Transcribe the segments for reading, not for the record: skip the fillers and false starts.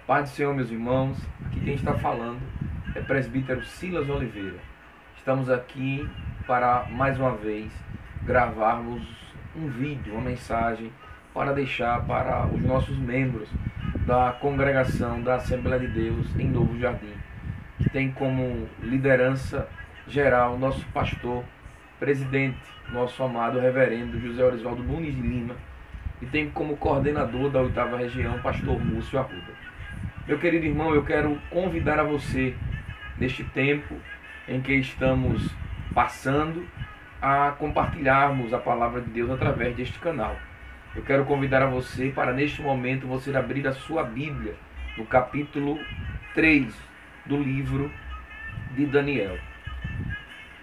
Paz do Senhor, meus irmãos. Aqui quem está falando é presbítero Silas Oliveira. Estamos aqui para, mais uma vez, gravarmos um vídeo, uma mensagem, para deixar para os nossos membros da congregação da Assembleia de Deus em Novo Jardim, que tem como liderança geral nosso pastor, presidente, nosso amado reverendo José Orisvaldo Nunes de Lima, e tem como coordenador da 8ª região, pastor Múcio Arruda. Meu querido irmão, eu quero convidar a você, neste tempo em que estamos passando, a compartilharmos a palavra de Deus através deste canal. Eu quero convidar a você para, neste momento, você abrir a sua Bíblia no capítulo 3 do livro de Daniel.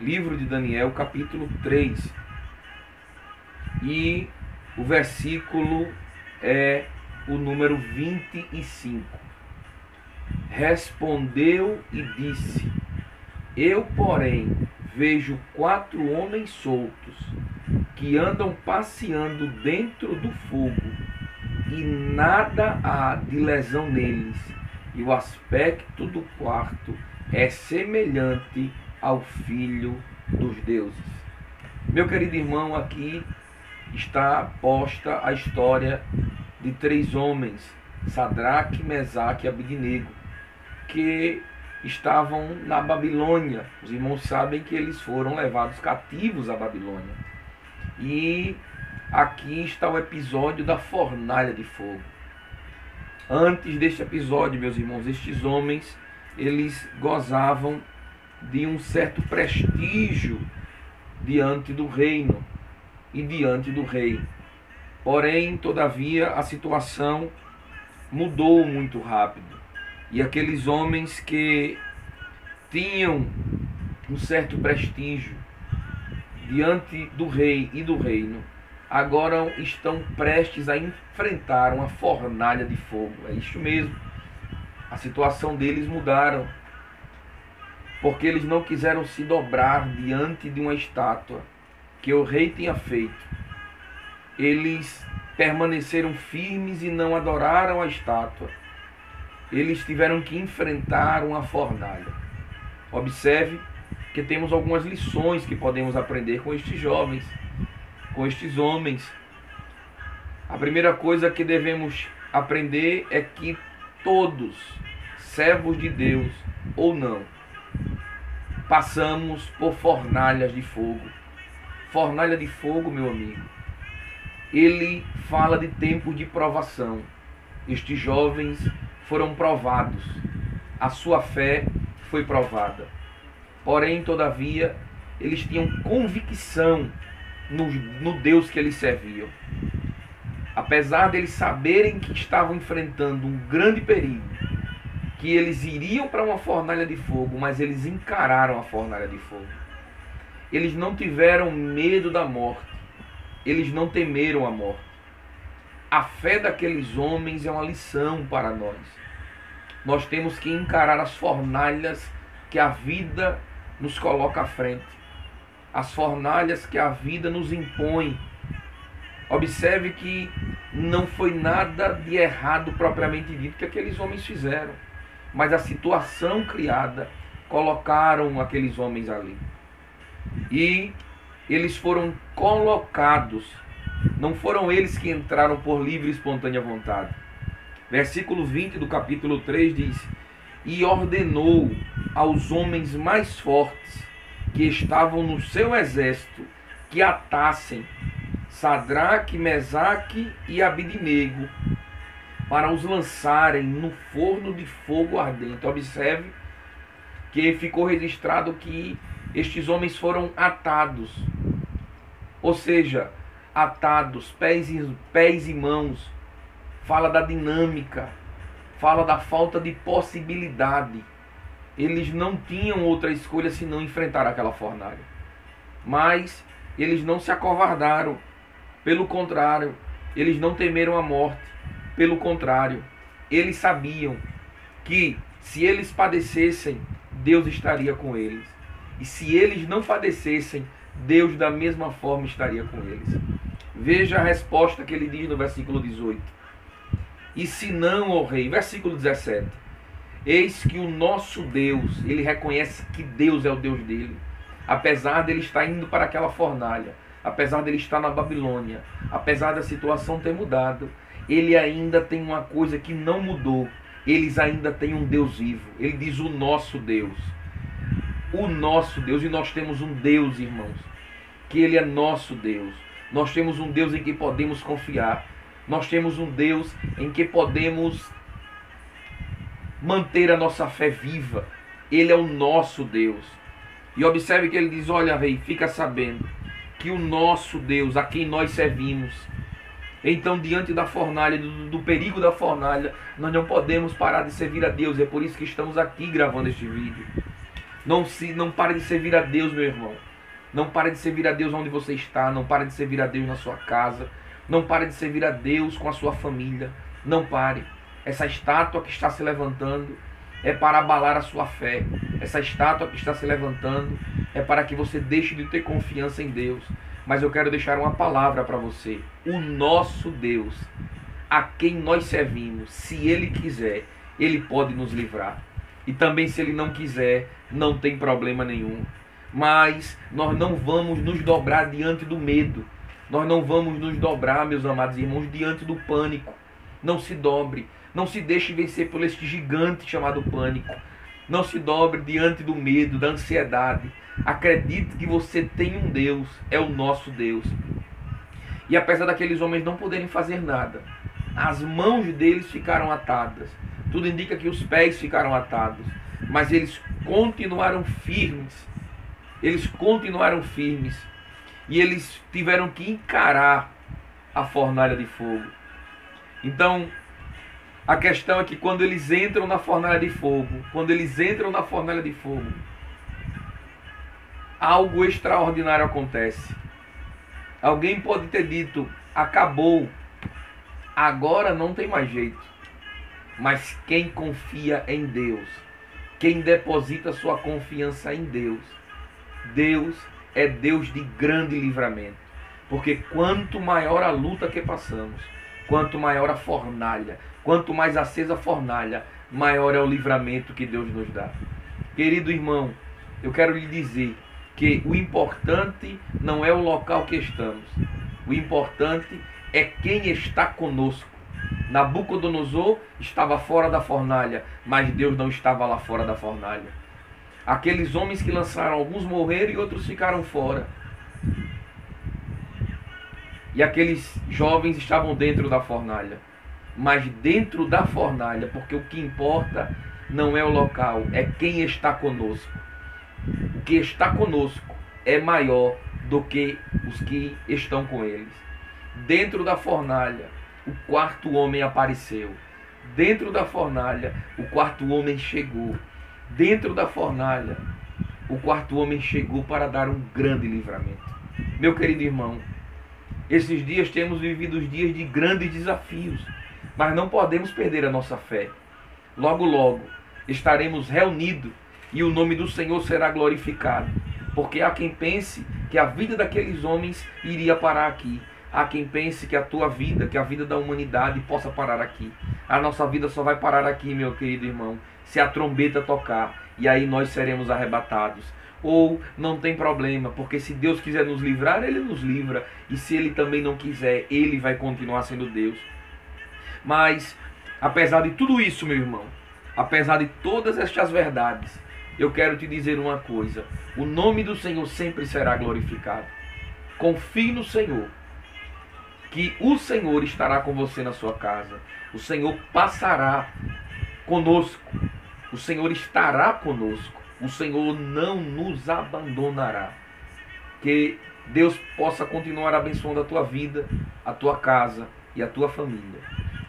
Livro de Daniel, capítulo 3. E o versículo é o número 25. Respondeu e disse: Eu, porém, vejo 4 homens soltos, que andam passeando dentro do fogo, e nada há de lesão neles, e o aspecto do quarto é semelhante ao Filho dos deuses. Meu querido irmão, aqui está posta a história de 3 homens, Sadraque, Mesaque e Abednego, que estavam na Babilônia. Os irmãos sabem que eles foram levados cativos à Babilônia. E aqui está o episódio da fornalha de fogo. Antes deste episódio, meus irmãos, estes homens, eles gozavam de um certo prestígio diante do reino e diante do rei. Porém, todavia, a situação mudou muito rápido. E aqueles homens que tinham um certo prestígio diante do rei e do reino, agora estão prestes a enfrentar uma fornalha de fogo. É isso mesmo. A situação deles mudaram, porque eles não quiseram se dobrar diante de uma estátua que o rei tinha feito. Eles permaneceram firmes e não adoraram a estátua. Eles tiveram que enfrentar uma fornalha. Observe que temos algumas lições que podemos aprender com estes jovens, com estes homens. A primeira coisa que devemos aprender é que todos, servos de Deus ou não, passamos por fornalhas de fogo. Fornalha de fogo, meu amigo, ele fala de tempos de provação. Estes jovens foram provados, a sua fé foi provada. Porém, todavia, eles tinham convicção no Deus que eles serviam. Apesar deles saberem que estavam enfrentando um grande perigo, que eles iriam para uma fornalha de fogo, mas eles encararam a fornalha de fogo. Eles não tiveram medo da morte, eles não temeram a morte. A fé daqueles homens é uma lição para nós. Nós temos que encarar as fornalhas que a vida nos coloca à frente, as fornalhas que a vida nos impõe. Observe que não foi nada de errado propriamente dito que aqueles homens fizeram, mas a situação criada colocaram aqueles homens ali. E eles foram colocados, não foram eles que entraram por livre e espontânea vontade. Versículo 20 do capítulo 3 diz: E ordenou aos homens mais fortes que estavam no seu exército que atassem Sadraque, Mesaque e Abednego para os lançarem no forno de fogo ardente. Observe que ficou registrado que estes homens foram atados, ou seja, atados, pés e mãos. Fala da dinâmica, fala da falta de possibilidade. Eles não tinham outra escolha senão enfrentar aquela fornalha. Mas eles não se acovardaram. Pelo contrário, eles não temeram a morte. Pelo contrário, eles sabiam que se eles padecessem, Deus estaria com eles. E se eles não padecessem, Deus da mesma forma estaria com eles. Veja a resposta que ele diz no versículo 18. E se não, ó rei, versículo 17, eis que o nosso Deus, ele reconhece que Deus é o Deus dele, apesar dele estar indo para aquela fornalha, apesar dele estar na Babilônia, apesar da situação ter mudado, ele ainda tem uma coisa que não mudou, eles ainda têm um Deus vivo. Ele diz o nosso Deus, e nós temos um Deus, irmãos, que ele é nosso Deus. Nós temos um Deus em que podemos confiar, nós temos um Deus em que podemos manter a nossa fé viva. Ele é o nosso Deus. E observe que ele diz, olha rei, fica sabendo que o nosso Deus, a quem nós servimos, então diante da fornalha, do perigo da fornalha, nós não podemos parar de servir a Deus. É por isso que estamos aqui gravando este vídeo. Não pare de servir a Deus, meu irmão. Não pare de servir a Deus onde você está. Não pare de servir a Deus na sua casa. Não pare de servir a Deus com a sua família. Não pare. Essa estátua que está se levantando é para abalar a sua fé. Essa estátua que está se levantando é para que você deixe de ter confiança em Deus. Mas eu quero deixar uma palavra para você. O nosso Deus, a quem nós servimos, se Ele quiser, Ele pode nos livrar. E também se Ele não quiser, não tem problema nenhum. Mas nós não vamos nos dobrar diante do medo. Nós não vamos nos dobrar, meus amados irmãos, diante do pânico. Não se dobre. Não se deixe vencer por este gigante chamado pânico. Não se dobre diante do medo, da ansiedade. Acredite que você tem um Deus, é o nosso Deus. E apesar daqueles homens não poderem fazer nada, as mãos deles ficaram atadas. Tudo indica que os pés ficaram atados. Mas eles continuaram firmes. Eles continuaram firmes. E eles tiveram que encarar a fornalha de fogo. Então, a questão é que quando eles entram na fornalha de fogo, algo extraordinário acontece. Alguém pode ter dito, acabou, agora não tem mais jeito. Mas quem confia em Deus, quem deposita sua confiança em Deus, Deus é Deus de grande livramento. Porque quanto maior a luta que passamos, quanto maior a fornalha, quanto mais acesa a fornalha, maior é o livramento que Deus nos dá. Querido irmão, eu quero lhe dizer que o importante não é o local que estamos. O importante é quem está conosco. Nabucodonosor estava fora da fornalha, mas Deus não estava lá fora da fornalha. Aqueles homens que lançaram, alguns morreram e outros ficaram fora. E aqueles jovens estavam dentro da fornalha. Mas dentro da fornalha, porque o que importa não é o local, é quem está conosco. O que está conosco é maior do que os que estão com eles. Dentro da fornalha, o quarto homem apareceu. Dentro da fornalha, o quarto homem chegou. Dentro da fornalha, o quarto homem chegou para dar um grande livramento. Meu querido irmão, esses dias temos vivido os dias de grandes desafios, mas não podemos perder a nossa fé. Logo, logo, estaremos reunidos e o nome do Senhor será glorificado. Porque há quem pense que a vida daqueles homens iria parar aqui. Há quem pense que a tua vida, que a vida da humanidade possa parar aqui. A nossa vida só vai parar aqui, meu querido irmão, se a trombeta tocar, e aí nós seremos arrebatados. Ou não tem problema, porque se Deus quiser nos livrar, Ele nos livra. E se Ele também não quiser, Ele vai continuar sendo Deus. Mas, apesar de tudo isso, meu irmão, apesar de todas estas verdades, eu quero te dizer uma coisa: o nome do Senhor sempre será glorificado. Confie no Senhor, que o Senhor estará com você na sua casa. O Senhor passará conosco. O Senhor estará conosco. O Senhor não nos abandonará. Que Deus possa continuar abençoando a tua vida, a tua casa e a tua família.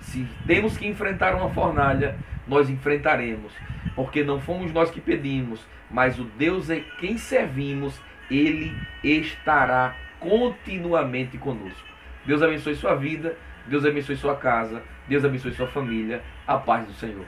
Se temos que enfrentar uma fornalha, nós enfrentaremos. Porque não fomos nós que pedimos, mas o Deus é quem servimos. Ele estará continuamente conosco. Deus abençoe sua vida, Deus abençoe sua casa, Deus abençoe sua família. A paz do Senhor.